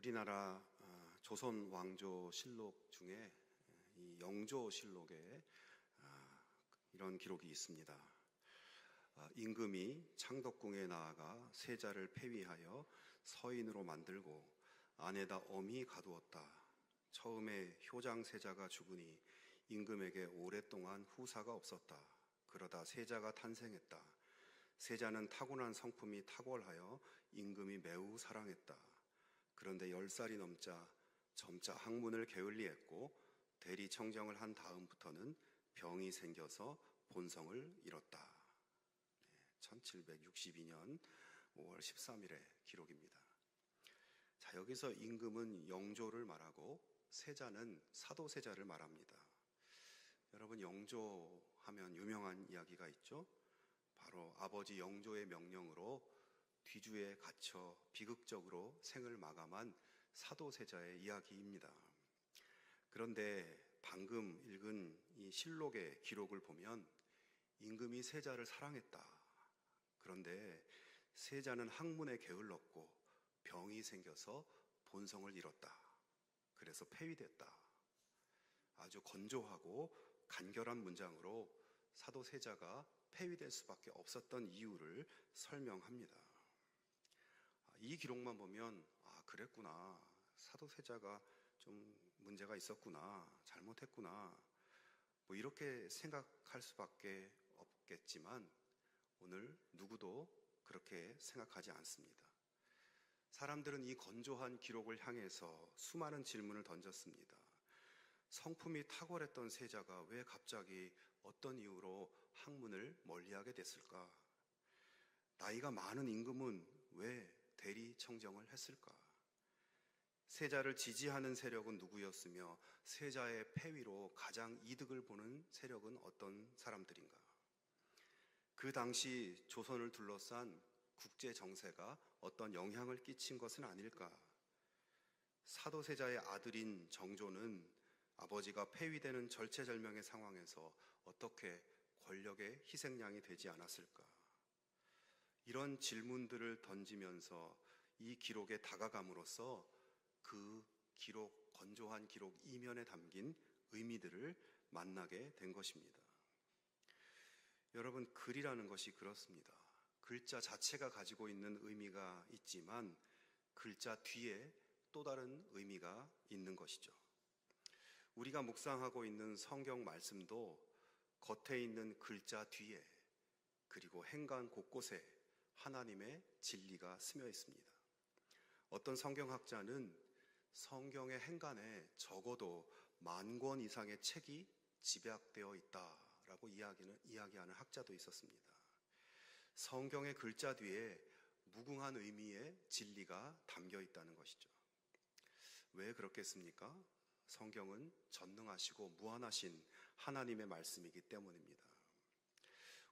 우리나라 조선 왕조 실록 중에 이 영조실록에 이런 기록이 있습니다. 임금이 창덕궁에 나아가 세자를 폐위하여 서인으로 만들고 안에다 엄히 가두었다. 처음에 효장 세자가 죽으니 임금에게 오랫동안 후사가 없었다. 그러다 세자가 탄생했다. 세자는 타고난 성품이 탁월하여 임금이 매우 사랑했다. 그런데 10살이 넘자 점차 학문을 게을리했고 대리청정을 한 다음부터는 병이 생겨서 본성을 잃었다. 1762년 5월 13일의 기록입니다. 자, 여기서 임금은 영조를 말하고 세자는 사도세자를 말합니다. 여러분, 영조하면 유명한 이야기가 있죠. 바로 아버지 영조의 명령으로 뒤주에 갇혀 비극적으로 생을 마감한 사도세자의 이야기입니다. 그런데 방금 읽은 이 실록의 기록을 보면 임금이 세자를 사랑했다. 그런데 세자는 학문에 게을렀고 병이 생겨서 본성을 잃었다. 그래서 폐위됐다. 아주 건조하고 간결한 문장으로 사도세자가 폐위될 수밖에 없었던 이유를 설명합니다. 이 기록만 보면 그랬구나. 사도세자가 좀 문제가 있었구나. 잘못했구나. 이렇게 생각할 수밖에 없겠지만 오늘 누구도 그렇게 생각하지 않습니다. 사람들은 이 건조한 기록을 향해서 수많은 질문을 던졌습니다. 성품이 탁월했던 세자가 왜 갑자기 어떤 이유로 학문을 멀리하게 됐을까? 나이가 많은 임금은 왜 대리청정을 했을까? 세자를 지지하는 세력은 누구였으며 세자의 폐위로 가장 이득을 보는 세력은 어떤 사람들인가? 그 당시 조선을 둘러싼 국제 정세가 어떤 영향을 끼친 것은 아닐까? 사도세자의 아들인 정조는 아버지가 폐위되는 절체절명의 상황에서 어떻게 권력의 희생양이 되지 않았을까? 이런 질문들을 던지면서 이 기록에 다가감으로써 그 기록, 건조한 기록 이면에 담긴 의미들을 만나게 된 것입니다. 여러분, 글이라는 것이 그렇습니다. 글자 자체가 가지고 있는 의미가 있지만 글자 뒤에 또 다른 의미가 있는 것이죠. 우리가 묵상하고 있는 성경 말씀도 겉에 있는 글자 뒤에 그리고 행간 곳곳에 하나님의 진리가 스며 있습니다. 어떤 성경학자는 성경의 행간에 적어도 10,000권 이상의 책이 집약되어 있다라고 이야기하는 학자도 있었습니다. 성경의 글자 뒤에 무궁한 의미의 진리가 담겨 있다는 것이죠. 왜 그렇겠습니까? 성경은 전능하시고 무한하신 하나님의 말씀이기 때문입니다.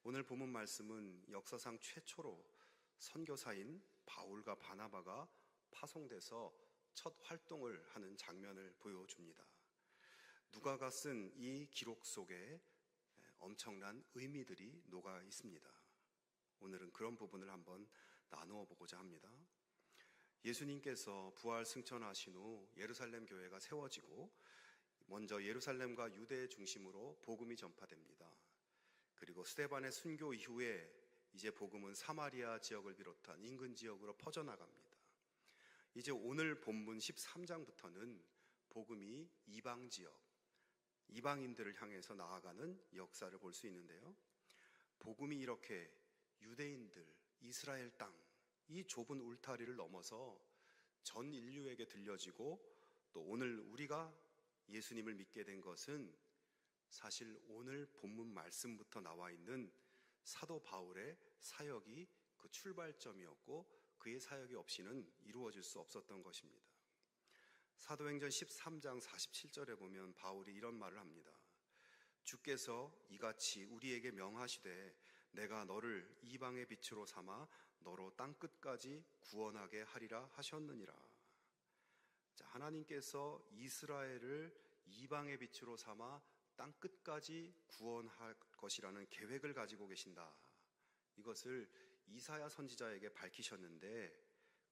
오늘 본문 말씀은 역사상 최초로 선교사인 바울과 바나바가 파송돼서 첫 활동을 하는 장면을 보여줍니다. 누가가 쓴 이 기록 속에 엄청난 의미들이 녹아 있습니다. 오늘은 그런 부분을 한번 나누어 보고자 합니다. 예수님께서 부활 승천하신 후 예루살렘 교회가 세워지고 먼저 예루살렘과 유대 중심으로 복음이 전파됩니다. 그리고 스데반의 순교 이후에 이제 복음은 사마리아 지역을 비롯한 인근 지역으로 퍼져나갑니다. 이제 오늘 본문 13장부터는 복음이 이방 지역, 이방인들을 향해서 나아가는 역사를 볼 수 있는데요. 복음이 이렇게 유대인들, 이스라엘 땅, 이 좁은 울타리를 넘어서 전 인류에게 들려지고 또 오늘 우리가 예수님을 믿게 된 것은 사실 오늘 본문 말씀부터 나와 있는 사도 바울의 사역이 그 출발점이었고 그의 사역이 없이는 이루어질 수 없었던 것입니다. 사도행전 13장 47절에 보면 바울이 이런 말을 합니다. 주께서 이같이 우리에게 명하시되 내가 너를 이방의 빛으로 삼아 너로 땅끝까지 구원하게 하리라 하셨느니라. 자, 하나님께서 이스라엘을 이방의 빛으로 삼아 땅끝까지 구원할 것이라는 계획을 가지고 계신다. 이것을 이사야 선지자에게 밝히셨는데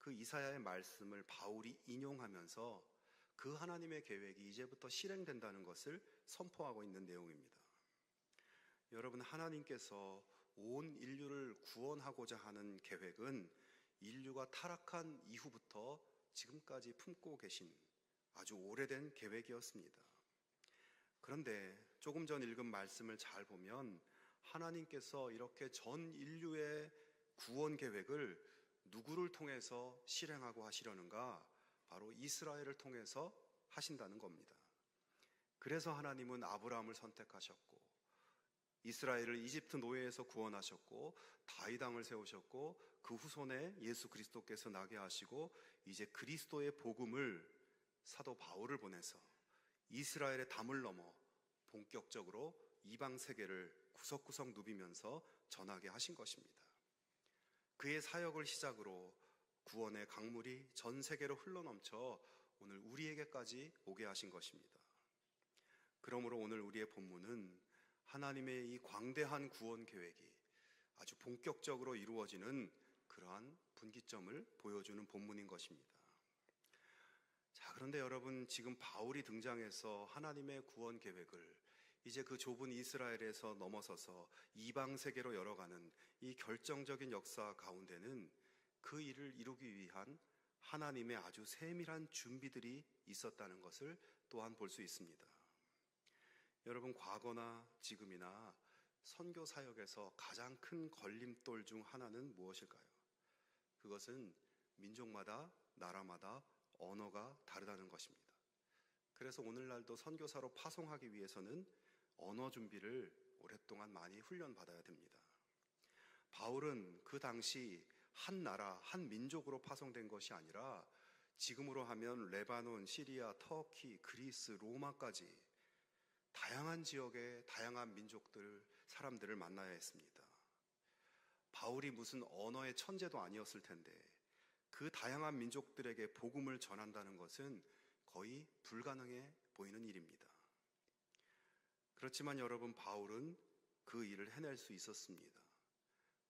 그 이사야의 말씀을 바울이 인용하면서 그 하나님의 계획이 이제부터 실행된다는 것을 선포하고 있는 내용입니다. 여러분, 하나님께서 온 인류를 구원하고자 하는 계획은 인류가 타락한 이후부터 지금까지 품고 계신 아주 오래된 계획이었습니다. 그런데 조금 전 읽은 말씀을 잘 보면 하나님께서 이렇게 전 인류의 구원 계획을 누구를 통해서 실행하고 하시려는가? 바로 이스라엘을 통해서 하신다는 겁니다. 그래서 하나님은 아브라함을 선택하셨고 이스라엘을 이집트 노예에서 구원하셨고 다윗 왕을 세우셨고 그 후손에 예수 그리스도께서 나게 하시고 이제 그리스도의 복음을 사도 바울을 보내서 이스라엘의 담을 넘어 본격적으로 이방 세계를 구석구석 누비면서 전하게 하신 것입니다. 그의 사역을 시작으로 구원의 강물이 전 세계로 흘러넘쳐 오늘 우리에게까지 오게 하신 것입니다. 그러므로 오늘 우리의 본문은 하나님의 이 광대한 구원 계획이 아주 본격적으로 이루어지는 그러한 분기점을 보여주는 본문인 것입니다. 자, 그런데 여러분, 지금 바울이 등장해서 하나님의 구원 계획을 이제 그 좁은 이스라엘에서 넘어서서 이방 세계로 열어가는 이 결정적인 역사 가운데는 그 일을 이루기 위한 하나님의 아주 세밀한 준비들이 있었다는 것을 또한 볼 수 있습니다. 여러분, 과거나 지금이나 선교 사역에서 가장 큰 걸림돌 중 하나는 무엇일까요? 그것은 민족마다, 나라마다 언어가 다르다는 것입니다. 그래서 오늘날도 선교사로 파송하기 위해서는 언어 준비를 오랫동안 많이 훈련받아야 됩니다. 바울은 그 당시 한 나라, 한 민족으로 파송된 것이 아니라 지금으로 하면 레바논, 시리아, 터키, 그리스, 로마까지 다양한 지역의 다양한 민족들, 사람들을 만나야 했습니다. 바울이 무슨 언어의 천재도 아니었을 텐데 그 다양한 민족들에게 복음을 전한다는 것은 거의 불가능해 보이는 일입니다. 그렇지만 여러분, 바울은 그 일을 해낼 수 있었습니다.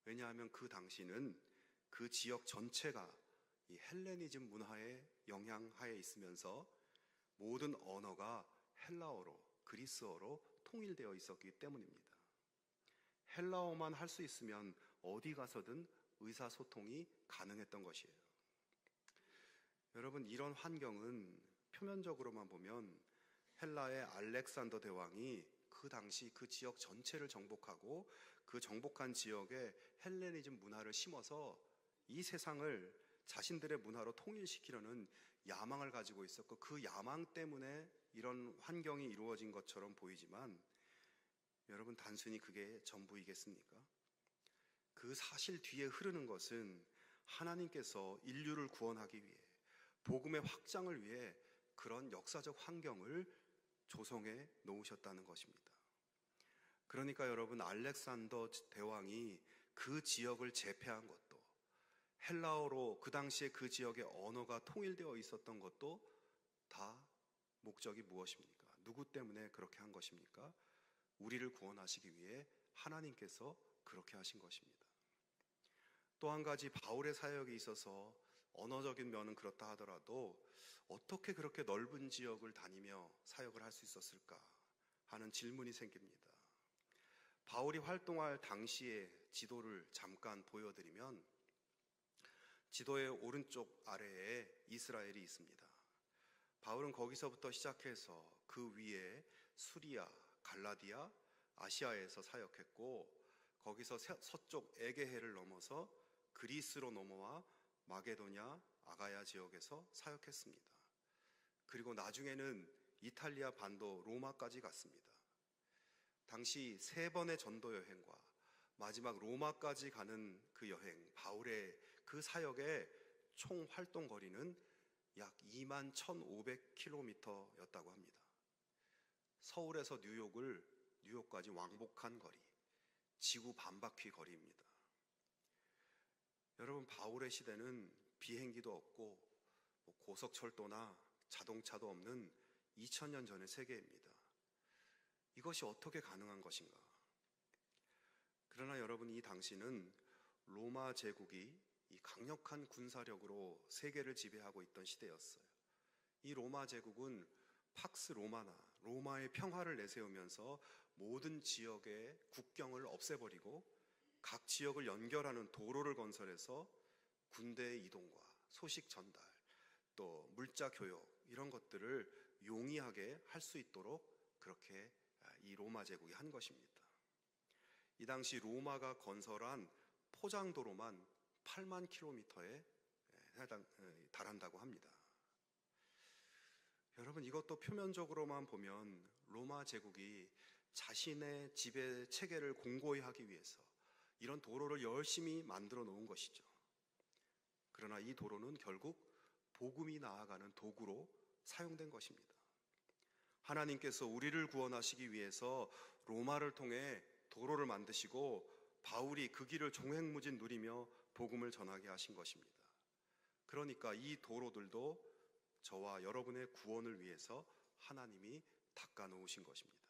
왜냐하면 그 당시는 그 지역 전체가 이 헬레니즘 문화의 영향하에 있으면서 모든 언어가 헬라어로, 그리스어로 통일되어 있었기 때문입니다. 헬라어만 할 수 있으면 어디 가서든 의사소통이 가능했던 것이에요. 여러분, 이런 환경은 표면적으로만 보면 헬라의 알렉산더 대왕이 그 당시 그 지역 전체를 정복하고 그 정복한 지역에 헬레니즘 문화를 심어서 이 세상을 자신들의 문화로 통일시키려는 야망을 가지고 있었고 그 야망 때문에 이런 환경이 이루어진 것처럼 보이지만 여러분, 단순히 그게 전부이겠습니까? 그 사실 뒤에 흐르는 것은 하나님께서 인류를 구원하기 위해 복음의 확장을 위해 그런 역사적 환경을 조성해 놓으셨다는 것입니다. 그러니까 여러분, 알렉산더 대왕이 그 지역을 제패한 것도, 헬라어로 그 당시에 그 지역의 언어가 통일되어 있었던 것도 다 목적이 무엇입니까? 누구 때문에 그렇게 한 것입니까? 우리를 구원하시기 위해 하나님께서 그렇게 하신 것입니다. 또 한 가지, 바울의 사역에 있어서 언어적인 면은 그렇다 하더라도 어떻게 그렇게 넓은 지역을 다니며 사역을 할 수 있었을까 하는 질문이 생깁니다. 바울이 활동할 당시의 지도를 잠깐 보여드리면 지도의 오른쪽 아래에 이스라엘이 있습니다. 바울은 거기서부터 시작해서 그 위에 수리아, 갈라디아, 아시아에서 사역했고 거기서 서쪽 에게해를 넘어서 그리스로 넘어와 마게도냐, 아가야 지역에서 사역했습니다. 그리고 나중에는 이탈리아 반도 로마까지 갔습니다. 당시 3번의 전도 여행과 마지막 로마까지 가는 그 여행, 바울의 그 사역의 총 활동 거리는 약 21,500km였다고 합니다. 서울에서 뉴욕까지 왕복한 거리, 지구 반바퀴 거리입니다. 여러분, 바울의 시대는 비행기도 없고 고속철도나 자동차도 없는 2000년 전의 세계입니다. 이것이 어떻게 가능한 것인가? 그러나 여러분, 이 당시는 로마 제국이 이 강력한 군사력으로 세계를 지배하고 있던 시대였어요. 이 로마 제국은 팍스 로마나 로마의 평화를 내세우면서 모든 지역의 국경을 없애버리고 각 지역을 연결하는 도로를 건설해서 군대의 이동과 소식 전달, 또 물자 교역 이런 것들을 용이하게 할 수 있도록 그렇게 이 로마 제국이 한 것입니다. 이 당시 로마가 건설한 포장도로만 8만 킬로미터에 달한다고 합니다. 여러분, 이것도 표면적으로만 보면 로마 제국이 자신의 지배 체계를 공고히 하기 위해서 이런 도로를 열심히 만들어 놓은 것이죠. 그러나 이 도로는 결국 복음이 나아가는 도구로 사용된 것입니다. 하나님께서 우리를 구원하시기 위해서 로마를 통해 도로를 만드시고 바울이 그 길을 종횡무진 누리며 복음을 전하게 하신 것입니다. 그러니까 이 도로들도 저와 여러분의 구원을 위해서 하나님이 닦아 놓으신 것입니다.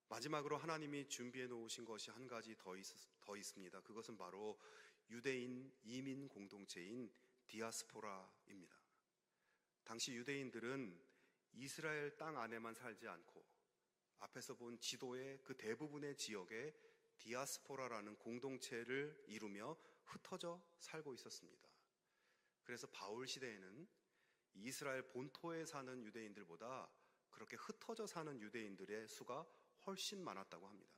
마지막으로 하나님이 준비해 놓으신 것이 한 가지 더 있습니다. 그것은 바로 유대인 이민 공동체인 디아스포라입니다. 당시 유대인들은 이스라엘 땅 안에만 살지 않고 앞에서 본 지도의 그 대부분의 지역에 디아스포라라는 공동체를 이루며 흩어져 살고 있었습니다. 그래서 바울 시대에는 이스라엘 본토에 사는 유대인들보다 그렇게 흩어져 사는 유대인들의 수가 훨씬 많았다고 합니다.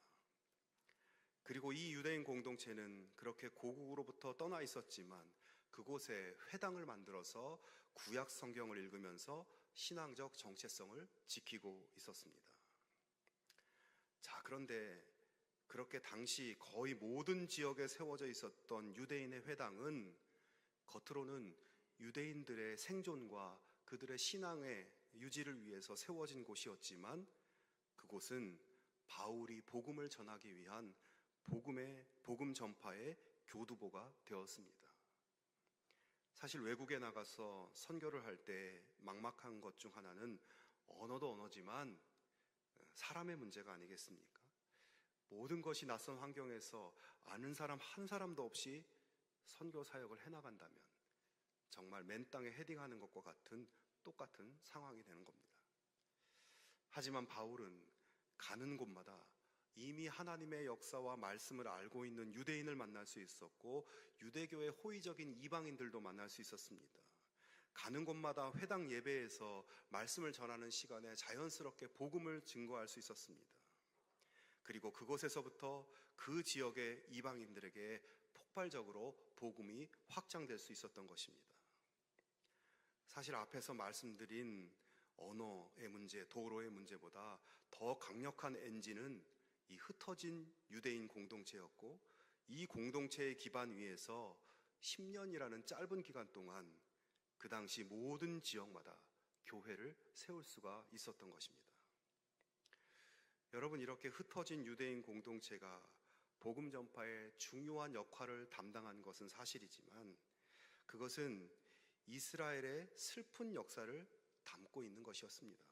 그리고 이 유대인 공동체는 그렇게 고국으로부터 떠나 있었지만 그곳에 회당을 만들어서 구약 성경을 읽으면서 신앙적 정체성을 지키고 있었습니다. 자, 그런데 그렇게 당시 거의 모든 지역에 세워져 있었던 유대인의 회당은 겉으로는 유대인들의 생존과 그들의 신앙의 유지를 위해서 세워진 곳이었지만 그곳은 바울이 복음을 전하기 위한 복음 전파의 교두보가 되었습니다. 사실 외국에 나가서 선교를 할 때 막막한 것 중 하나는 언어도 언어지만 사람의 문제가 아니겠습니까? 모든 것이 낯선 환경에서 아는 사람 한 사람도 없이 선교 사역을 해나간다면 정말 맨 땅에 헤딩하는 것과 같은 똑같은 상황이 되는 겁니다. 하지만 바울은 가는 곳마다 이미 하나님의 역사와 말씀을 알고 있는 유대인을 만날 수 있었고 유대교의 호의적인 이방인들도 만날 수 있었습니다. 가는 곳마다 회당 예배에서 말씀을 전하는 시간에 자연스럽게 복음을 증거할 수 있었습니다. 그리고 그곳에서부터 그 지역의 이방인들에게 폭발적으로 복음이 확장될 수 있었던 것입니다. 사실 앞에서 말씀드린 언어의 문제, 도로의 문제보다 더 강력한 엔진은 이 흩어진 유대인 공동체였고 이 공동체의 기반 위에서 10년이라는 짧은 기간 동안 그 당시 모든 지역마다 교회를 세울 수가 있었던 것입니다. 여러분, 이렇게 흩어진 유대인 공동체가 복음 전파의 중요한 역할을 담당한 것은 사실이지만 그것은 이스라엘의 슬픈 역사를 담고 있는 것이었습니다.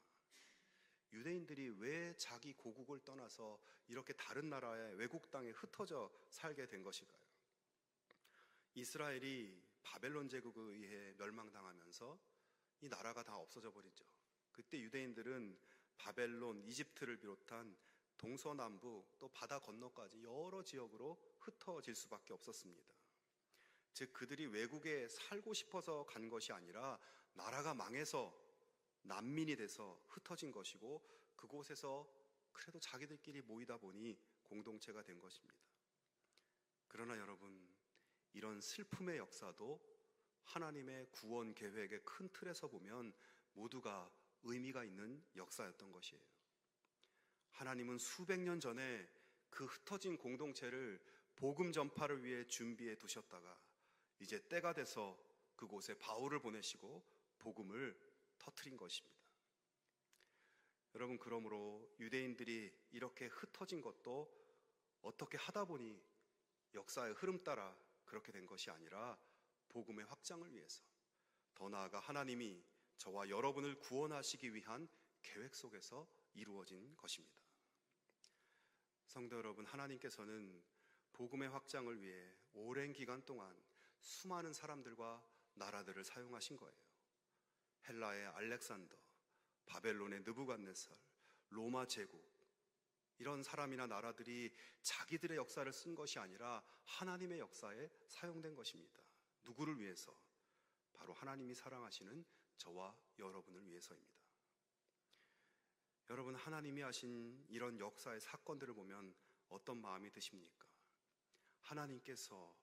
유대인들이 왜 자기 고국을 떠나서 이렇게 다른 나라의 외국 땅에 흩어져 살게 된 것일까요? 이스라엘이 바벨론 제국에 의해 멸망당하면서 이 나라가 다 없어져 버리죠. 그때 유대인들은 바벨론, 이집트를 비롯한 동서남부 또 바다 건너까지 여러 지역으로 흩어질 수밖에 없었습니다. 즉 그들이 외국에 살고 싶어서 간 것이 아니라 나라가 망해서 난민이 돼서 흩어진 것이고 그곳에서 그래도 자기들끼리 모이다 보니 공동체가 된 것입니다. 그러나 여러분, 이런 슬픔의 역사도 하나님의 구원 계획의 큰 틀에서 보면 모두가 의미가 있는 역사였던 것이에요. 하나님은 수백 년 전에 그 흩어진 공동체를 복음 전파를 위해 준비해 두셨다가 이제 때가 돼서 그곳에 바울을 보내시고 복음을 터뜨린 것입니다. 여러분, 그러므로 유대인들이 이렇게 흩어진 것도 어떻게 하다 보니 역사의 흐름 따라 그렇게 된 것이 아니라 복음의 확장을 위해서, 더 나아가 하나님이 저와 여러분을 구원하시기 위한 계획 속에서 이루어진 것입니다. 성도 여러분, 하나님께서는 복음의 확장을 위해 오랜 기간 동안 수많은 사람들과 나라들을 사용하신 거예요. 헬라의 알렉산더, 바벨론의 느부갓네살, 로마 제국, 이런 사람이나 나라들이 자기들의 역사를 쓴 것이 아니라 하나님의 역사에 사용된 것입니다. 누구를 위해서? 바로 하나님이 사랑하시는 저와 여러분을 위해서입니다. 여러분, 하나님이 하신 이런 역사의 사건들을 보면 어떤 마음이 드십니까? 하나님께서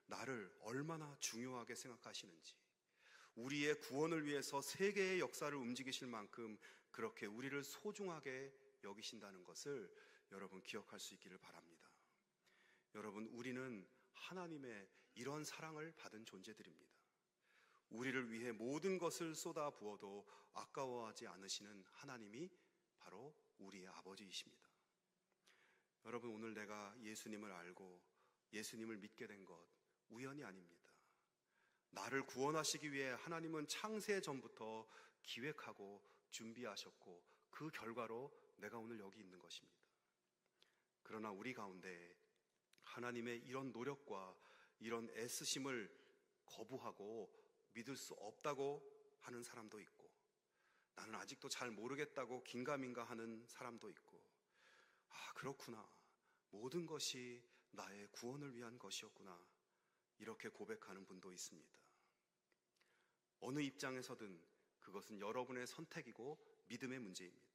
나를 얼마나 중요하게 생각하시는지, 우리의 구원을 위해서 세계의 역사를 움직이실 만큼 그렇게 우리를 소중하게 여기신다는 것을 여러분 기억할 수 있기를 바랍니다. 여러분, 우리는 하나님의 이런 사랑을 받은 존재들입니다. 우리를 위해 모든 것을 쏟아 부어도 아까워하지 않으시는 하나님이 바로 우리의 아버지이십니다. 여러분, 오늘 내가 예수님을 알고 예수님을 믿게 된 것 우연이 아닙니다. 나를 구원하시기 위해 하나님은 창세 전부터 기획하고 준비하셨고 그 결과로 내가 오늘 여기 있는 것입니다. 그러나 우리 가운데 하나님의 이런 노력과 이런 애쓰심을 거부하고 믿을 수 없다고 하는 사람도 있고, 나는 아직도 잘 모르겠다고 긴가민가 하는 사람도 있고, 그렇구나, 모든 것이 나의 구원을 위한 것이었구나, 이렇게 고백하는 분도 있습니다. 어느 입장에서든 그것은 여러분의 선택이고 믿음의 문제입니다.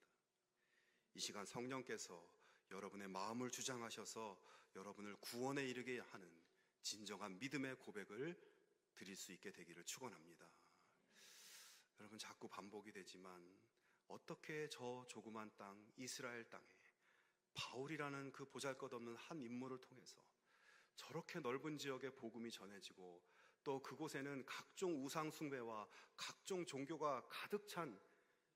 이 시간 성령께서 여러분의 마음을 주장하셔서 여러분을 구원에 이르게 하는 진정한 믿음의 고백을 드릴 수 있게 되기를 축원합니다. 여러분, 자꾸 반복이 되지만 어떻게 저 조그만 땅 이스라엘 땅에 바울이라는 그 보잘것없는 한 인물을 통해서 저렇게 넓은 지역에 복음이 전해지고 또 그곳에는 각종 우상 숭배와 각종 종교가 가득 찬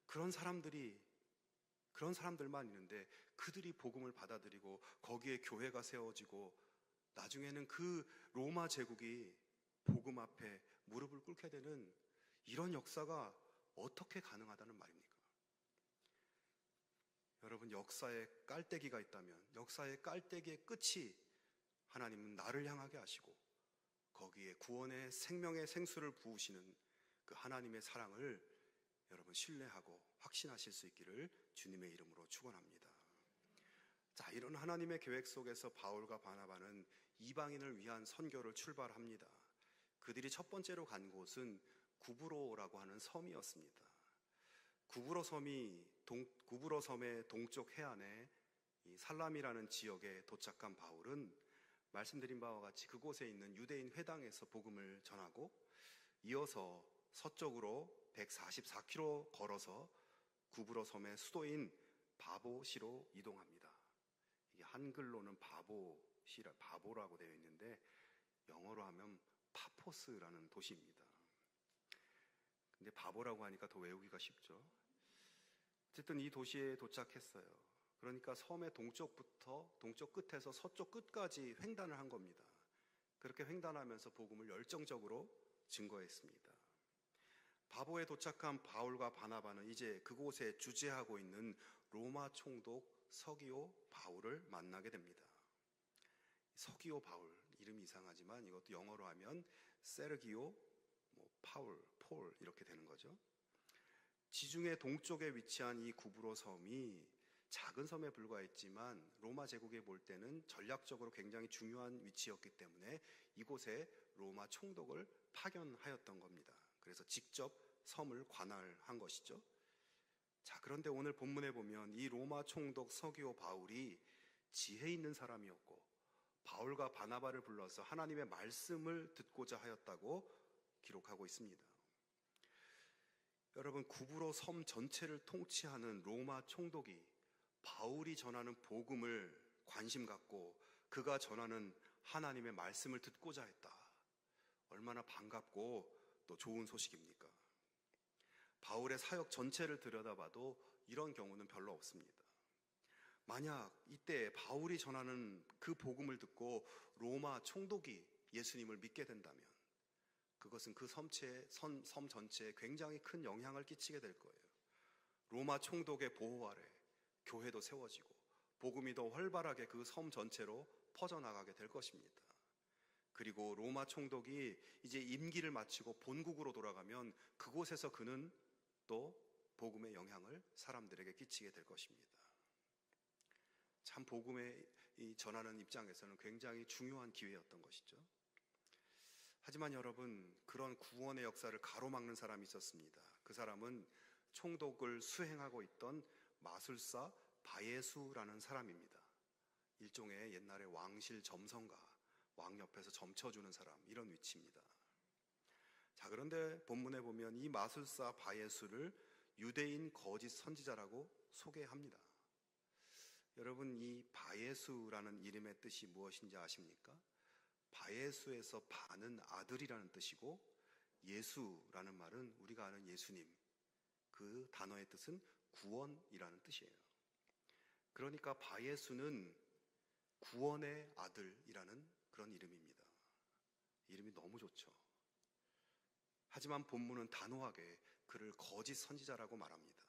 그런 사람들만 있는데 그들이 복음을 받아들이고 거기에 교회가 세워지고 나중에는 그 로마 제국이 복음 앞에 무릎을 꿇게 되는 이런 역사가 어떻게 가능하다는 말입니까? 여러분, 역사에 깔때기가 있다면 역사의 깔때기의 끝이 하나님은 나를 향하게 하시고 거기에 구원의 생명의 생수를 부으시는 그 하나님의 사랑을 여러분 신뢰하고 확신하실 수 있기를 주님의 이름으로 축원합니다. 자, 이런 하나님의 계획 속에서 바울과 바나바는 이방인을 위한 선교를 출발합니다. 그들이 첫 번째로 간 곳은 구브로라고 하는 섬이었습니다. 구브로 섬의 동쪽 해안에 이 살람이라는 지역에 도착한 바울은 말씀드린 바와 같이 그곳에 있는 유대인 회당에서 복음을 전하고 이어서 서쪽으로 144km 걸어서 구브로 섬의 수도인 바보시로 이동합니다. 이게 한글로는 바보라고 되어 있는데 영어로 하면 파포스라는 도시입니다. 근데 바보라고 하니까 더 외우기가 쉽죠. 어쨌든 이 도시에 도착했어요. 그러니까 섬의 동쪽 끝에서 서쪽 끝까지 횡단을 한 겁니다. 그렇게 횡단하면서 복음을 열정적으로 증거했습니다. 바보에 도착한 바울과 바나바는 이제 그곳에 주재하고 있는 로마 총독 서기오 바울을 만나게 됩니다. 서기오 바울, 이름이 이상하지만 이것도 영어로 하면 세르기오, 폴 이렇게 되는 거죠. 지중해 동쪽에 위치한 이 구브로 섬이 작은 섬에 불과했지만 로마 제국에 볼 때는 전략적으로 굉장히 중요한 위치였기 때문에 이곳에 로마 총독을 파견하였던 겁니다. 그래서 직접 섬을 관할한 것이죠. 자, 그런데 오늘 본문에 보면 이 로마 총독 서기오 바울이 지혜 있는 사람이었고 바울과 바나바를 불러서 하나님의 말씀을 듣고자 하였다고 기록하고 있습니다. 여러분, 구브로 섬 전체를 통치하는 로마 총독이 바울이 전하는 복음을 관심 갖고 그가 전하는 하나님의 말씀을 듣고자 했다. 얼마나 반갑고 또 좋은 소식입니까? 바울의 사역 전체를 들여다봐도 이런 경우는 별로 없습니다. 만약 이때 바울이 전하는 그 복음을 듣고 로마 총독이 예수님을 믿게 된다면 그것은 그 섬 전체에 굉장히 큰 영향을 끼치게 될 거예요. 로마 총독의 보호 아래 교회도 세워지고 복음이 더 활발하게 그 섬 전체로 퍼져나가게 될 것입니다. 그리고 로마 총독이 이제 임기를 마치고 본국으로 돌아가면 그곳에서 그는 또 복음의 영향을 사람들에게 끼치게 될 것입니다. 참 복음의 전하는 입장에서는 굉장히 중요한 기회였던 것이죠. 하지만 여러분, 그런 구원의 역사를 가로막는 사람이 있었습니다. 그 사람은 총독을 수행하고 있던 마술사 바예수라는 사람입니다. 일종의 옛날의 왕실 점성가, 왕 옆에서 점쳐주는 사람, 이런 위치입니다. 자, 그런데 본문에 보면 이 마술사 바예수를 유대인 거짓 선지자라고 소개합니다. 여러분, 이 바예수라는 이름의 뜻이 무엇인지 아십니까? 바예수에서 바는 아들이라는 뜻이고, 예수라는 말은 우리가 아는 예수님, 그 단어의 뜻은 구원이라는 뜻이에요. 그러니까 바예수는 구원의 아들이라는 그런 이름입니다. 이름이 너무 좋죠. 하지만 본문은 단호하게 그를 거짓 선지자라고 말합니다.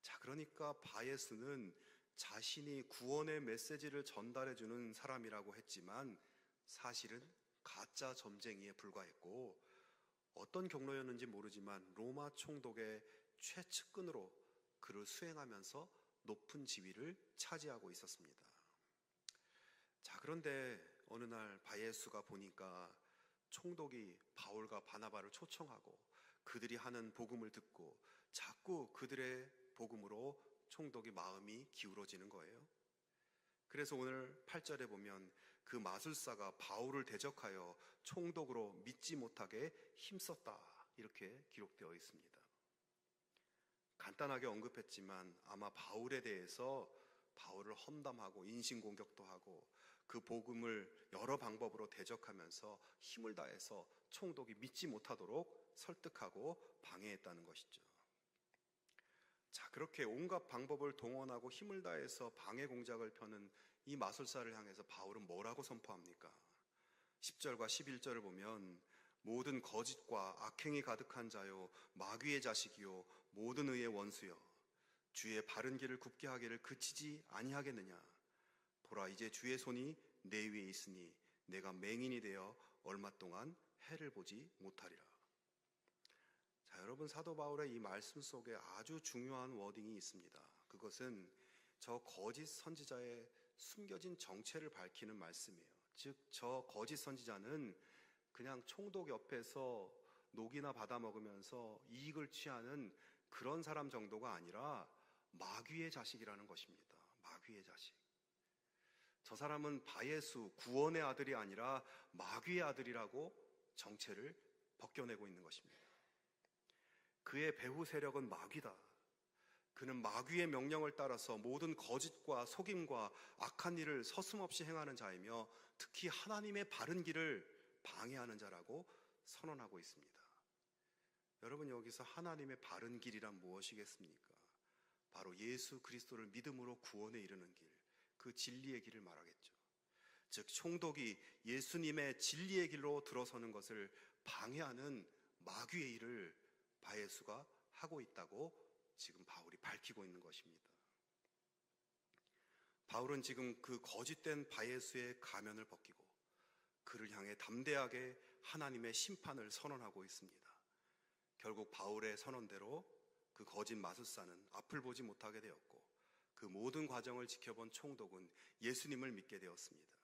자, 그러니까 바예수는 자신이 구원의 메시지를 전달해주는 사람이라고 했지만 사실은 가짜 점쟁이에 불과했고, 어떤 경로였는지 모르지만 로마 총독의 최측근으로 그를 수행하면서 높은 지위를 차지하고 있었습니다. 자, 그런데 어느 날 바예수가 보니까 총독이 바울과 바나바를 초청하고 그들이 하는 복음을 듣고 자꾸 그들의 복음으로 총독의 마음이 기울어지는 거예요. 그래서 오늘 8절에 보면 그 마술사가 바울을 대적하여 총독으로 믿지 못하게 힘썼다, 이렇게 기록되어 있습니다. 간단하게 언급했지만 아마 바울에 대해서 바울을 험담하고 인신공격도 하고 그 복음을 여러 방법으로 대적하면서 힘을 다해서 총독이 믿지 못하도록 설득하고 방해했다는 것이죠. 자, 그렇게 온갖 방법을 동원하고 힘을 다해서 방해 공작을 펴는 이 마술사를 향해서 바울은 뭐라고 선포합니까? 10절과 11절을 보면 모든 거짓과 악행이 가득한 자요, 마귀의 자식이요, 모든 의의 원수여, 주의 바른 길을 굽게 하기를 그치지 아니하겠느냐. 보라, 이제 주의 손이 내 위에 있으니 내가 맹인이 되어 얼마 동안 해를 보지 못하리라. 자, 여러분, 사도 바울의 이 말씀 속에 아주 중요한 워딩이 있습니다. 그것은 저 거짓 선지자의 숨겨진 정체를 밝히는 말씀이에요. 즉, 저 거짓 선지자는 그냥 총독 옆에서 녹이나 받아 먹으면서 이익을 취하는 그런 사람 정도가 아니라 마귀의 자식이라는 것입니다. 마귀의 자식. 저 사람은 바예수, 구원의 아들이 아니라 마귀의 아들이라고 정체를 벗겨내고 있는 것입니다. 그의 배후 세력은 마귀다. 그는 마귀의 명령을 따라서 모든 거짓과 속임과 악한 일을 서슴없이 행하는 자이며 특히 하나님의 바른 길을 방해하는 자라고 선언하고 있습니다. 여러분, 여기서 하나님의 바른 길이란 무엇이겠습니까? 바로 예수 그리스도를 믿음으로 구원에 이르는 길, 그 진리의 길을 말하겠죠. 즉, 총독이 예수님의 진리의 길로 들어서는 것을 방해하는 마귀의 일을 바예수가 하고 있다고 지금 바울이 밝히고 있는 것입니다. 바울은 지금 그 거짓된 바예수의 가면을 벗기고 그를 향해 담대하게 하나님의 심판을 선언하고 있습니다. 결국 바울의 선언대로 그 거짓 마술사는 앞을 보지 못하게 되었고 그 모든 과정을 지켜본 총독은 예수님을 믿게 되었습니다.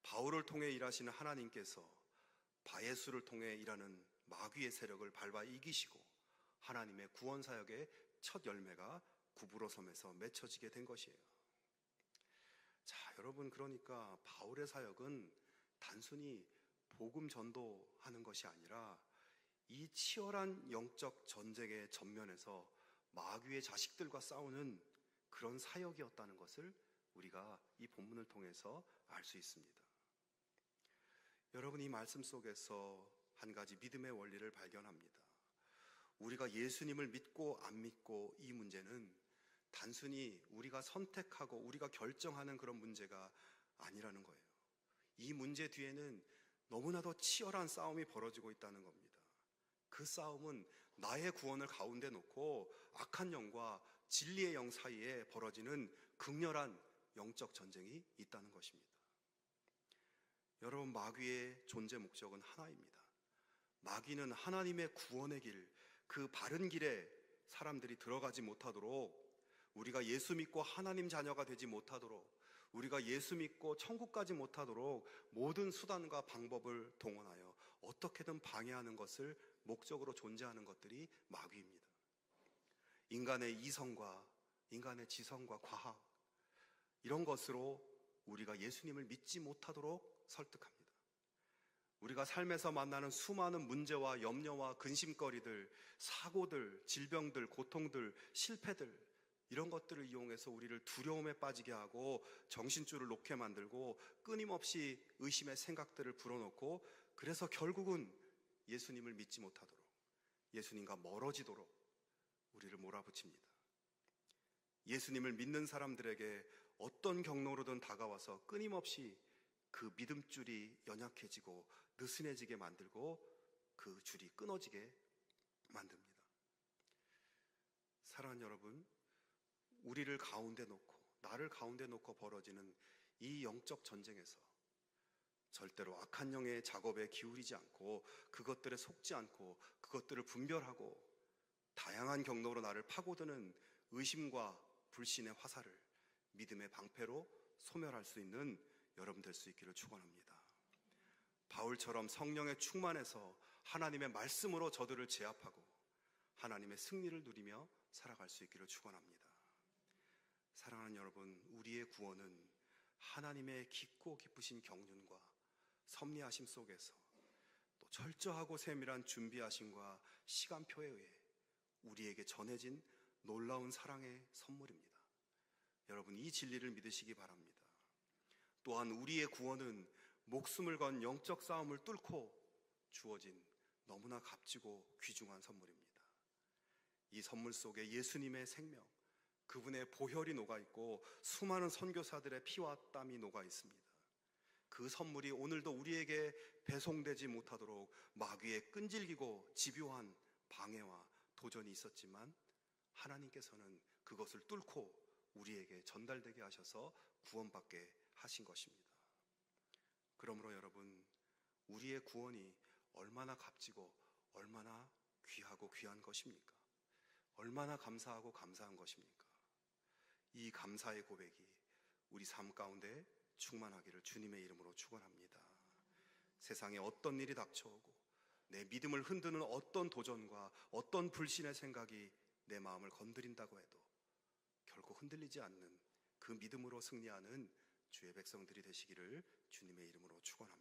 바울을 통해 일하시는 하나님께서 바예수를 통해 일하는 마귀의 세력을 밟아 이기시고 하나님의 구원 사역의 첫 열매가 구부러섬에서 맺혀지게 된 것이에요. 자, 여러분, 그러니까 바울의 사역은 단순히 복음 전도하는 것이 아니라 이 치열한 영적 전쟁의 전면에서 마귀의 자식들과 싸우는 그런 사역이었다는 것을 우리가 이 본문을 통해서 알 수 있습니다. 여러분, 이 말씀 속에서 한 가지 믿음의 원리를 발견합니다. 우리가 예수님을 믿고 안 믿고 이 문제는 단순히 우리가 선택하고 우리가 결정하는 그런 문제가 아니라는 거예요. 이 문제 뒤에는 너무나도 치열한 싸움이 벌어지고 있다는 겁니다. 그 싸움은 나의 구원을 가운데 놓고 악한 영과 진리의 영 사이에 벌어지는 극렬한 영적 전쟁이 있다는 것입니다. 여러분, 마귀의 존재 목적은 하나입니다. 마귀는 하나님의 구원의 길, 그 바른 길에 사람들이 들어가지 못하도록, 우리가 예수 믿고 하나님 자녀가 되지 못하도록, 우리가 예수 믿고 천국 가지 못하도록 모든 수단과 방법을 동원하여 어떻게든 방해하는 것을 목적으로 존재하는 것들이 마귀입니다. 인간의 이성과 인간의 지성과 과학, 이런 것으로 우리가 예수님을 믿지 못하도록 설득합니다. 우리가 삶에서 만나는 수많은 문제와 염려와 근심거리들, 사고들, 질병들, 고통들, 실패들, 이런 것들을 이용해서 우리를 두려움에 빠지게 하고 정신줄을 놓게 만들고 끊임없이 의심의 생각들을 불어넣고, 그래서 결국은 예수님을 믿지 못하도록, 예수님과 멀어지도록 우리를 몰아붙입니다. 예수님을 믿는 사람들에게 어떤 경로로든 다가와서 끊임없이 그 믿음줄이 연약해지고 느슨해지게 만들고 그 줄이 끊어지게 만듭니다. 사랑하는 여러분, 우리를 가운데 놓고, 나를 가운데 놓고 벌어지는 이 영적 전쟁에서 절대로 악한 영의 작업에 기울이지 않고, 그것들에 속지 않고, 그것들을 분별하고 다양한 경로로 나를 파고드는 의심과 불신의 화살을 믿음의 방패로 소멸할 수 있는 여러분 될 수 있기를 축원합니다. 바울처럼 성령에 충만해서 하나님의 말씀으로 저들을 제압하고 하나님의 승리를 누리며 살아갈 수 있기를 축원합니다. 사랑하는 여러분, 우리의 구원은 하나님의 깊고 깊으신 경륜과 섭리하심 속에서 또 철저하고 세밀한 준비하심과 시간표에 의해 우리에게 전해진 놀라운 사랑의 선물입니다. 여러분, 이 진리를 믿으시기 바랍니다. 또한 우리의 구원은 목숨을 건 영적 싸움을 뚫고 주어진 너무나 값지고 귀중한 선물입니다. 이 선물 속에 예수님의 생명, 그분의 보혈이 녹아있고 수많은 선교사들의 피와 땀이 녹아 있습니다. 그 선물이 오늘도 우리에게 배송되지 못하도록 마귀의 끈질기고 집요한 방해와 도전이 있었지만, 하나님께서는 그것을 뚫고 우리에게 전달되게 하셔서 구원받게 하신 것입니다. 그러므로 여러분, 우리의 구원이 얼마나 값지고 얼마나 귀하고 귀한 것입니까? 얼마나 감사하고 감사한 것입니까? 이 감사의 고백이 우리 삶 가운데 충만하기를 주님의 이름으로 축원합니다. 세상에 어떤 일이 닥쳐오고 내 믿음을 흔드는 어떤 도전과 어떤 불신의 생각이 내 마음을 건드린다고 해도 결코 흔들리지 않는 그 믿음으로 승리하는 주의 백성들이 되시기를 주님의 이름으로 축원합니다.